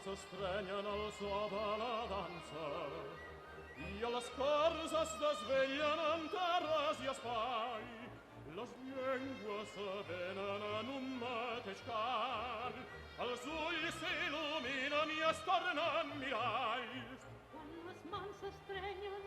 s'estrenyen al so de la dansa i a les corts es desvellen en terres i espai. Les llengües s'avenen en un mateix cant, els ulls s'il·luminen i es tornen miralls. Quan les mans s'estrenyen